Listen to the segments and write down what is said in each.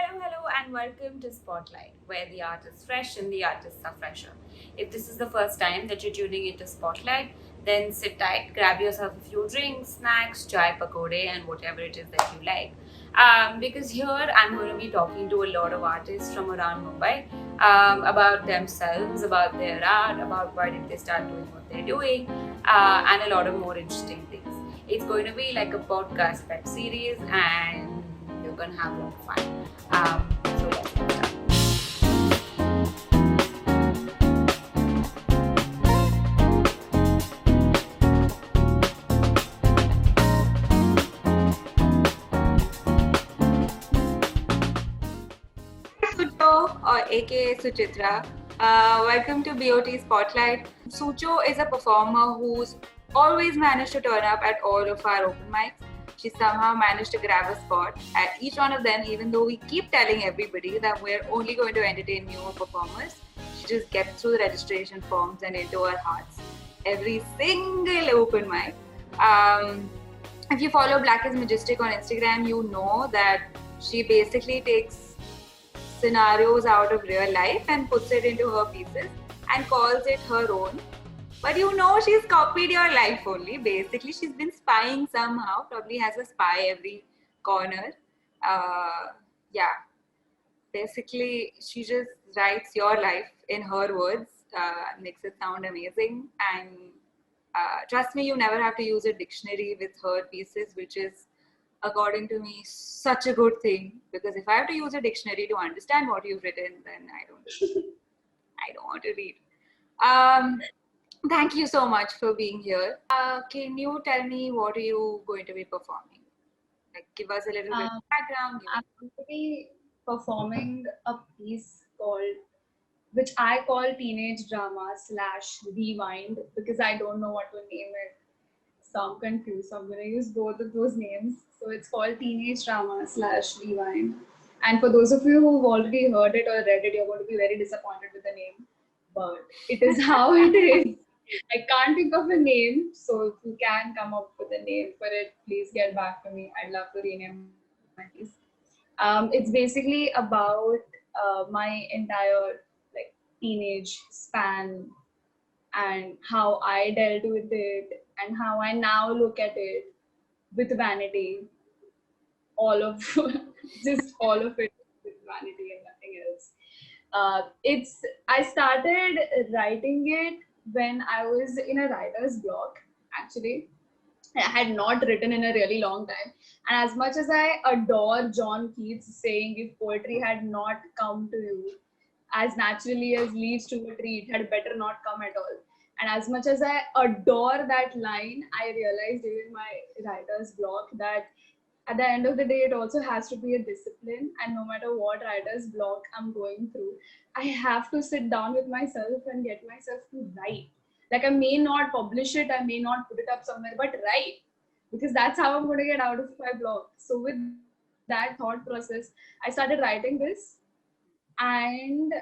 Hello, and welcome to Spotlight, where the art is fresh and the artists are fresher. If this is the first time that you're tuning into Spotlight, then sit tight, grab yourself a few drinks, snacks, chai, pakode, and whatever it is that you like. Because here I'm going to be talking to a lot of artists from around Mumbai about themselves, about their art, about why did they start doing what they're doing, and a lot of more interesting things. It's going to be like a podcast web series, and you're going to have a lot of fun. So let's get started. Sucho, or aka Suchitra. Welcome to BOT Spotlight. Sucho is a performer who's always managed to turn up at all of our open mics. She somehow managed to grab a spot at each one of them, even though we keep telling everybody that we're only going to entertain newer performers. She just gets through the registration forms and into our hearts every single open mic. Um, if you follow Black is Majestic on Instagram, you know that she basically takes scenarios out of real life and puts it into her pieces and calls it her own. But you know she's copied your life only. Basically, she's been spying somehow. Probably has a spy every corner. Uh, yeah, basically, she just writes your life in her words, makes it sound amazing. And trust me, you never have to use a dictionary with her pieces, which is, according to me, such a good thing. Because if I have to use a dictionary to understand what you've written, then I don't want to read. Um, Thank you so much for being here. Can you tell me what are you going to be performing? Like, give us a little bit Um, of background. I'm going to be performing a piece which I call teenage drama slash rewind because I don't know what to name it. So I'm confused. So I'm going to use both of those names. So it's called teenage drama slash rewind. And for those of you who've already heard it or read it, you're going to be very disappointed with the name. But it is how it is. I can't think of a name. So if you can come up with a name for it, please get back to me. I'd love to rename my piece. It's basically about my entire like teenage span and how I dealt with it and how I now look at it with vanity, all of just all of it with vanity and nothing else. It's I started writing it when I was in a writer's block actually. I had not written in a really long time. And as much as I adore John Keats saying, if poetry had not come to you as naturally as leaves to a tree, it had better not come at all. And as much as I adore that line, I realized during my writer's block that at the end of the day, it also has to be a discipline. And no matter what writer's block I'm going through, I have to sit down with myself and get myself to write. Like I may not publish it, I may not put it up somewhere, but write because that's how I'm going to get out of my block. So with that thought process, I started writing this, and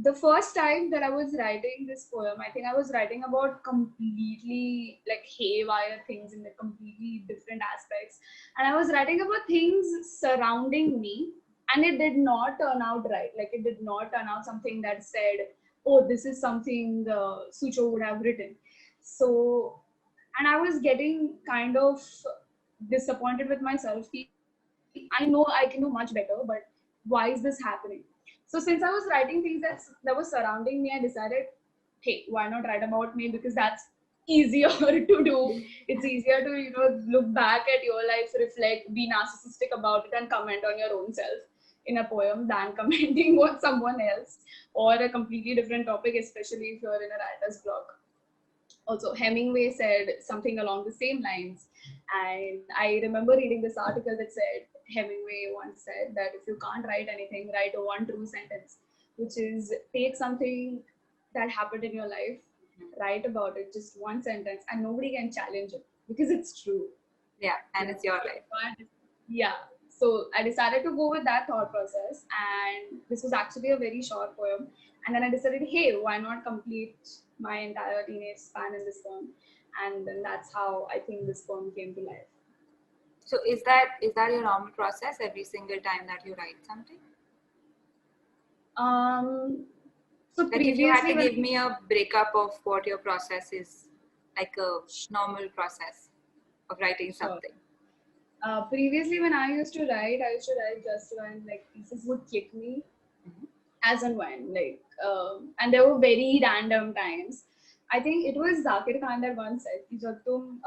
the first time that I was writing this poem, I think I was writing about completely like haywire things in the completely different aspects. And I was writing about things surrounding me, and it did not turn out right. Like it did not turn out something that said, oh, this is something Sucho would have written. So, and I was getting kind of disappointed with myself. I know I can do much better, but why is this happening? So since I was writing things that was surrounding me, I decided, hey, why not write about me? Because that's easier to do. It's easier to, look back at your life, reflect, be narcissistic about it, and comment on your own self in a poem than commenting on someone else or a completely different topic, especially if you're in a writer's block. Also, Hemingway said something along the same lines. And I remember reading this article that said Hemingway once said that if you can't write anything, write a one true sentence, which is take something that happened in your life, write about it, just one sentence, and nobody can challenge it because it's true. Yeah, and it's your life. But yeah, so I decided to go with that thought process, and this was actually a very short poem. And then I decided, hey, why not complete my entire teenage span in this poem? And then that's how I think this poem came to life. So is that your normal process every single time that you write something? So Like if you had to previously when give me a breakup of what your process is, like a normal process of writing sure. something. Previously when I used to write just when like pieces would click me as and when and there were very random times. I think it was Zakir Khan that once said कि जब तुम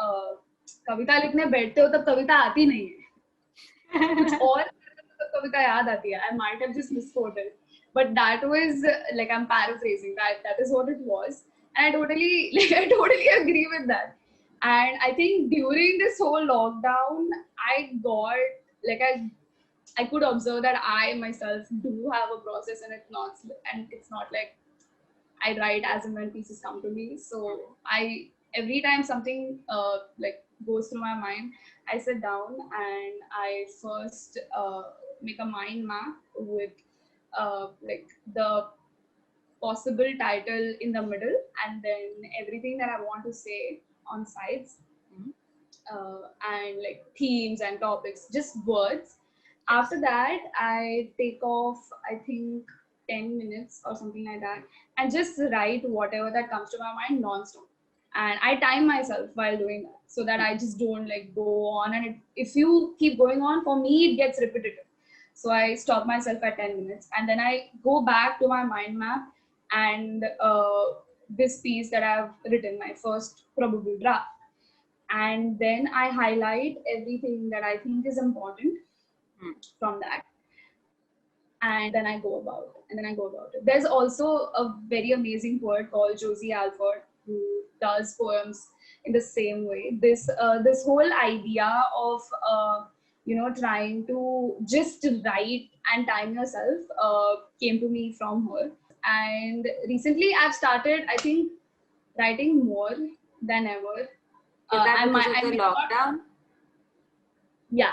कविता लिखने बैठते हो तब कविता आती नहीं है कुछ और तब कविता याद आती है. I might have just misquoted, but that was like I'm paraphrasing that is what it was, and I totally I totally agree with that. And I think during this whole lockdown I got like I could observe that I myself do have a process, and it's not like I write as and when pieces come to me. So I every time something like goes through my mind, I sit down and I first make a mind map with like the possible title in the middle, and then everything that I want to say on sides, and like themes and topics, just words. After that, I take off, I think, 10 minutes or something like that, and just write whatever that comes to my mind non-stop. And I time myself while doing that so that I just don't like go on. And if you keep going on, for me, it gets repetitive. So I stop myself at 10 minutes and then I go back to my mind map and this piece that I've written, my first probable draft, and then I highlight everything that I think is important from that, and then I go about it. There's also a very amazing poet called Josie Alford who does poems in the same way. This whole idea of trying to just write and time yourself came to me from her. And recently I've started, I think, writing more than ever. Is that I because of the may not. lockdown? Yeah.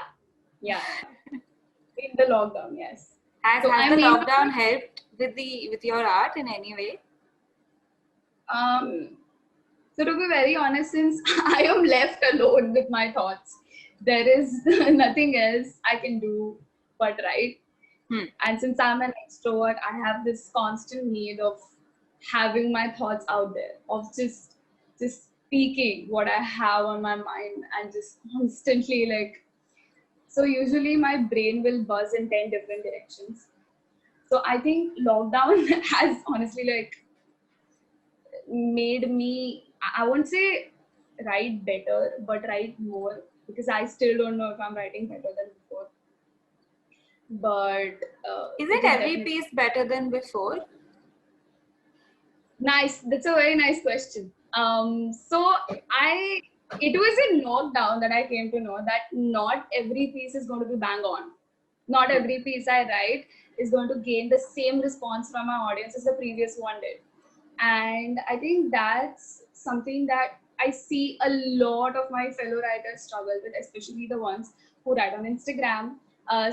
In the lockdown, yes. Has the lockdown helped with your art in any way? So to be very honest, since I am left alone with my thoughts, there is nothing else I can do but write. And since I'm an extrovert, I have this constant need of having my thoughts out there, of just speaking what I have on my mind and just constantly like. So usually my brain will buzz in 10 different directions. So I think lockdown has honestly like made me, I won't say write better, but write more, because I still don't know if I'm writing better than before. But isn't every piece better than before? Nice. That's a very nice question. So it was in lockdown that I came to know that not every piece is going to be bang on. Not every piece I write is going to gain the same response from my audience as the previous one did. And I think that's something that I see a lot of my fellow writers struggle with, especially the ones who write on Instagram.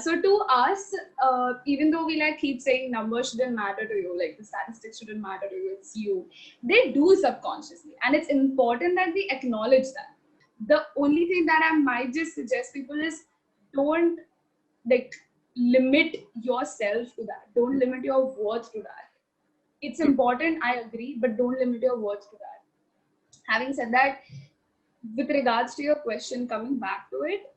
So to us, even though we like keep saying numbers shouldn't matter to you, like the statistics shouldn't matter to you, it's you, they do subconsciously. And it's important that we acknowledge that. The only thing that I might just suggest people is don't like limit yourself to that. Don't limit your worth to that. It's important, I agree, but don't limit your worth to that. Having said that, with regards to your question, coming back to it,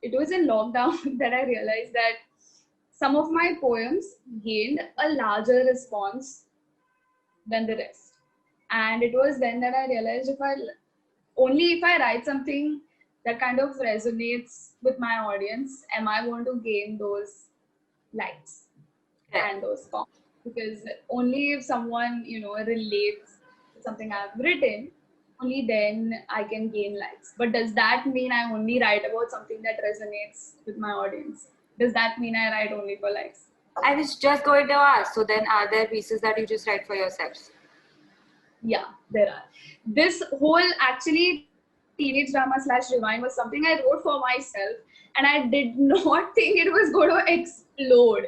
it was in lockdown that I realized that some of my poems gained a larger response than the rest. And it was then that I realized if I write something that kind of resonates with my audience, am I going to gain those likes and those comments? Because only if someone, relates to something I've written, only then I can gain likes. But does that mean I only write about something that resonates with my audience? Does that mean I write only for likes? I was just going to ask, so then are there pieces that you just write for yourselves? Yeah, there are. This whole actually teenage drama / rewind was something I wrote for myself, and I did not think it was going to explode.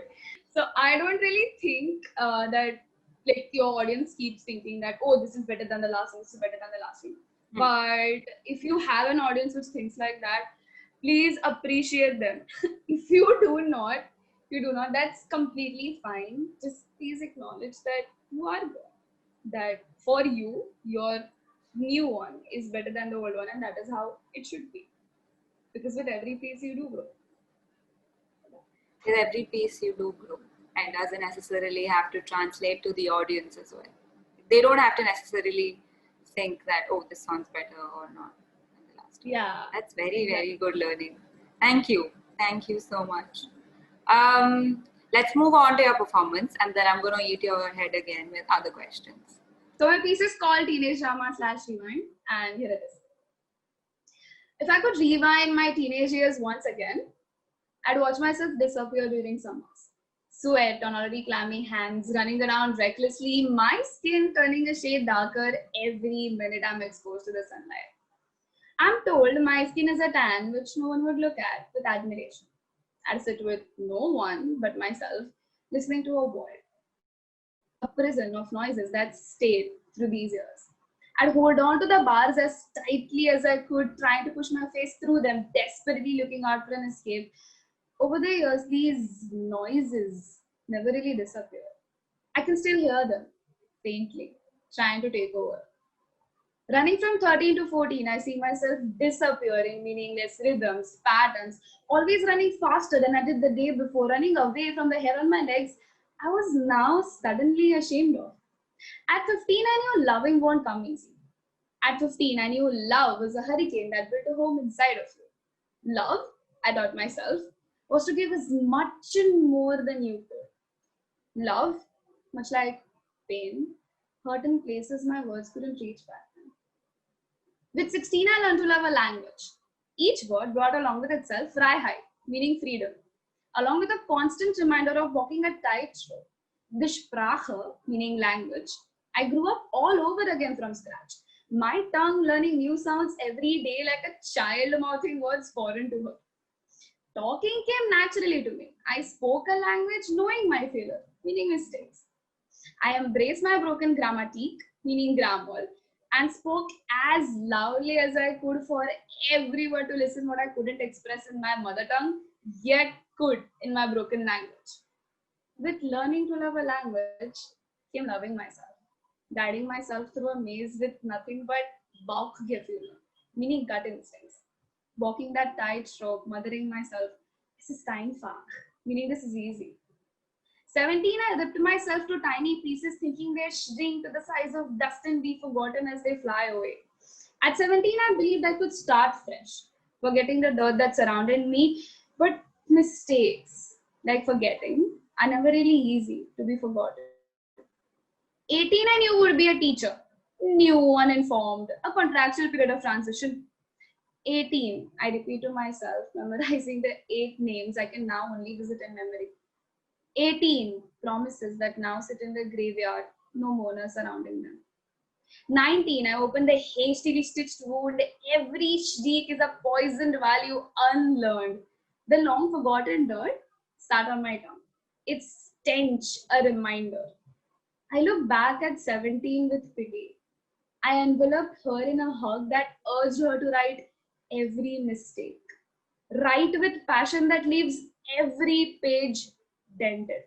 So I don't really think that like your audience keeps thinking that, oh, this is better than the last one, this is better than the last one. But if you have an audience which thinks like that, Please appreciate them. If you do not, that's completely fine. Just please acknowledge that you are good. That for you, your new one is better than the old one, and that is how it should be. Because with every piece you do grow. With every piece you do grow, and doesn't necessarily have to translate to the audience as well. They don't have to necessarily think that, oh, this sounds better or not than the last one. Yeah. That's very good learning. Thank you so much. Let's move on to your performance, and then I'm going to eat your head again with other questions. So my piece is called Teenage Drama / Rewind, and here it is. If I could rewind my teenage years once again, I'd watch myself disappear during summers. Sweat on already clammy hands, running around recklessly, my skin turning a shade darker every minute I'm exposed to the sunlight. I'm told my skin is a tan, which no one would look at with admiration. I'd sit with no one but myself, listening to a world, a prison of noises that stayed through these years. I'd hold on to the bars as tightly as I could, trying to push my face through them, desperately looking out for an escape. Over the years, these noises never really disappeared. I can still hear them, faintly, trying to take over. Running from 13 to 14, I see myself disappearing, meaningless rhythms, patterns, always running faster than I did the day before, running away from the hair on my legs I was now suddenly ashamed of. At 15, I knew loving won't come easy. At 15, I knew love was a hurricane that built a home inside of you. Love, I taught myself, was to give as much and more than you could. Love, much like pain, hurt in places my words couldn't reach back then. With 16, I learned to love a language. Each word brought along with itself Freiheit, meaning freedom, along with a constant reminder of walking a tightrope. The Sprache, meaning language, I grew up all over again from scratch. My tongue learning new sounds every day like a child mouthing words foreign to her. Talking came naturally to me. I spoke a language knowing my failure, meaning mistakes. I embraced my broken grammatique, meaning grammar, and spoke as loudly as I could for everyone to listen what I couldn't express in my mother tongue, yet could in my broken language. With learning to love a language came loving myself, guiding myself through a maze with nothing but Bauchgefühle, meaning gut instincts. Walking that tightrope, mothering myself, this is einfach, meaning this is easy. 17, I ripped myself to tiny pieces, thinking they'd shrink to the size of dust and be forgotten as they fly away. At 17, I believed I could start fresh, forgetting the dirt that surrounded me, but mistakes, like forgetting, are never really easy to be forgotten. 18, I knew would be a teacher, new, uninformed, a contractual period of transition. 18, I repeat to myself, memorizing the 8 names I can now only visit in memory. 18, promises that now sit in the graveyard, no mourner surrounding them. 19, I open the hastily stitched wound. Every shriek is a poisoned value unlearned. The long forgotten dirt sat on my tongue. Its stench, a reminder. I look back at 17 with pity. I enveloped her in a hug that urged her to write every mistake. Write with passion that leaves every page dented.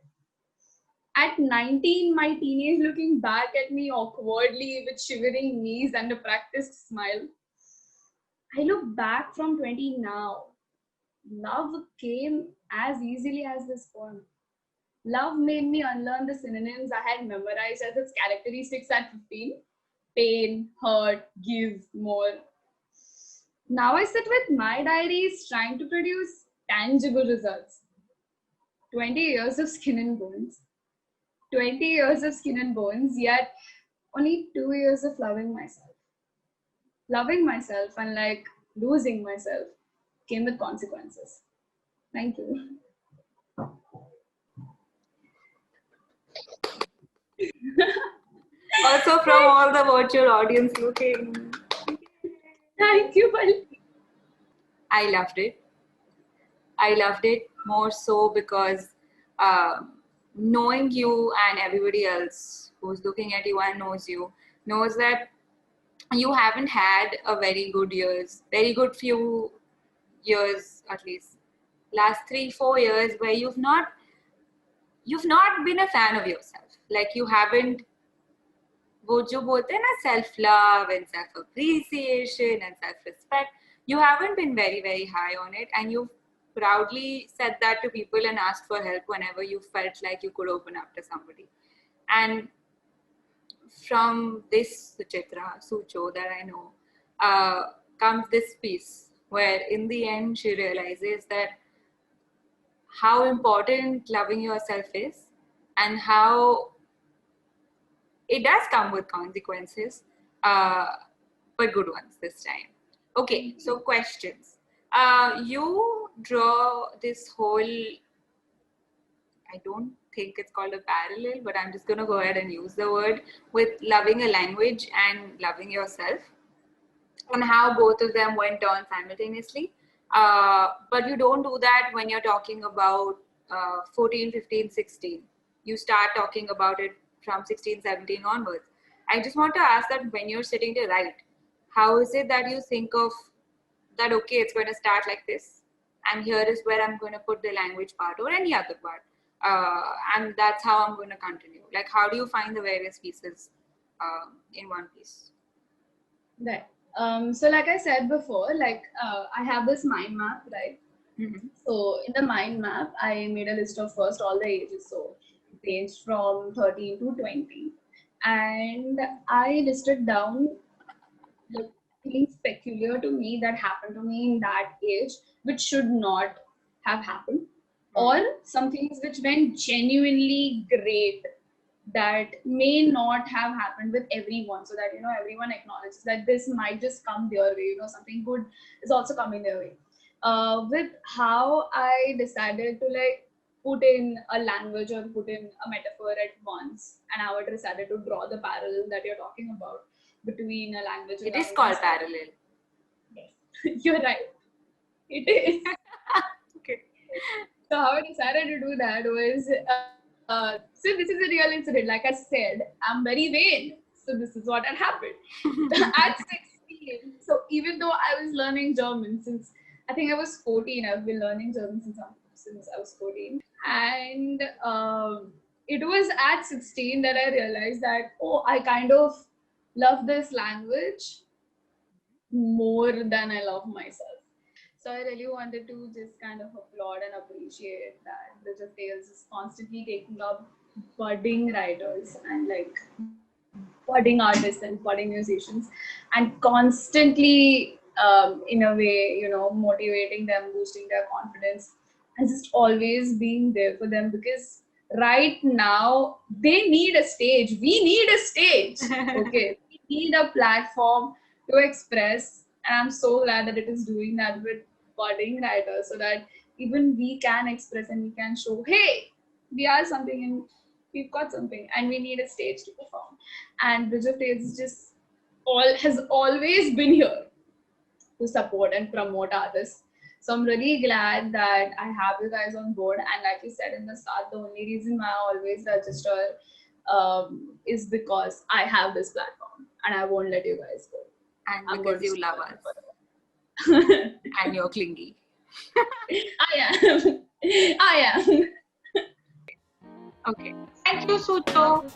At 19, my teenage looking back at me awkwardly with shivering knees and a practiced smile. I look back from 20 now. Love came as easily as this poem. Love made me unlearn the synonyms I had memorized as its characteristics at 15. Pain, hurt, give, more. Now I sit with my diaries trying to produce tangible results. 20 years of skin and bones. 20 years of skin and bones, yet only 2 years of loving myself. Loving myself, unlike losing myself, came with consequences. Thank you. Also, from all the virtual audience looking. Thank you, Pali. I loved it. I loved it more so because knowing you and everybody else who's looking at you and knows you knows that you haven't had a very good few years, at least last 3-4 years, where you've not been a fan of yourself. Like you haven't, वो जो बोलते हैं ना, self love and self appreciation and self respect, you haven't been very, very high on it, and you've proudly said that to people and asked for help whenever you felt like you could open up to somebody. And from this Sucho that I know, comes this piece where in the end she realizes that how important loving yourself is, and how it does come with consequences, but good ones this time. Okay, so questions. You draw this whole, I don't think it's called a parallel, but I'm just going to go ahead and use the word, with loving a language and loving yourself, and how both of them went on simultaneously. But you don't do that when you're talking about 14, 15, 16. You start talking about it from 16, 17 onwards. I just want to ask that when you're sitting to write, how is it that you think of that, okay, it's going to start like this, and here is where I'm going to put the language part or any other part, and that's how I'm going to continue. Like, how do you find the various pieces in one piece? Right. So like I said before, like I have this mind map, right? Mm-hmm. So in the mind map, I made a list of first all the ages. So it ranged from 13 to 20. And I listed down the things peculiar to me that happened to me in that age, which should not have happened, or some things which went genuinely great that may not have happened with everyone, so that everyone acknowledges that this might just come their way, something good is also coming their way. With how I decided to like put in a language or put in a metaphor at once, and how I decided to draw the parallel that you're talking about between a language and it is called parallel. Yes. You're right, it is. Okay. So how I decided to do that was, so this is a real incident. Like I said, I'm very vain. So this is what had happened. At 16, so even though I was learning German since I think I was 14, I've been learning German since I was 14. And it was at 16 that I realized that, oh, I kind of love this language more than I love myself. So I really wanted to just kind of applaud and appreciate that Bridget Tales is constantly taking up budding writers and like budding artists and budding musicians, and constantly, in a way, motivating them, boosting their confidence, and just always being there for them, because right now they need a stage. We need a stage. Okay, we need a platform to express, and I'm so glad that it is doing that with budding writers, so that even we can express and we can show, hey, we are something and we've got something, and we need a stage to perform. And Bridget Tales just has always been here to support and promote artists. So I'm really glad that I have you guys on board. And like you said in the start, the only reason why I always register is because I have this platform, and I won't let you guys go. And because you love us. And you're clingy. I am. I am. Okay. Thank you, Sucho.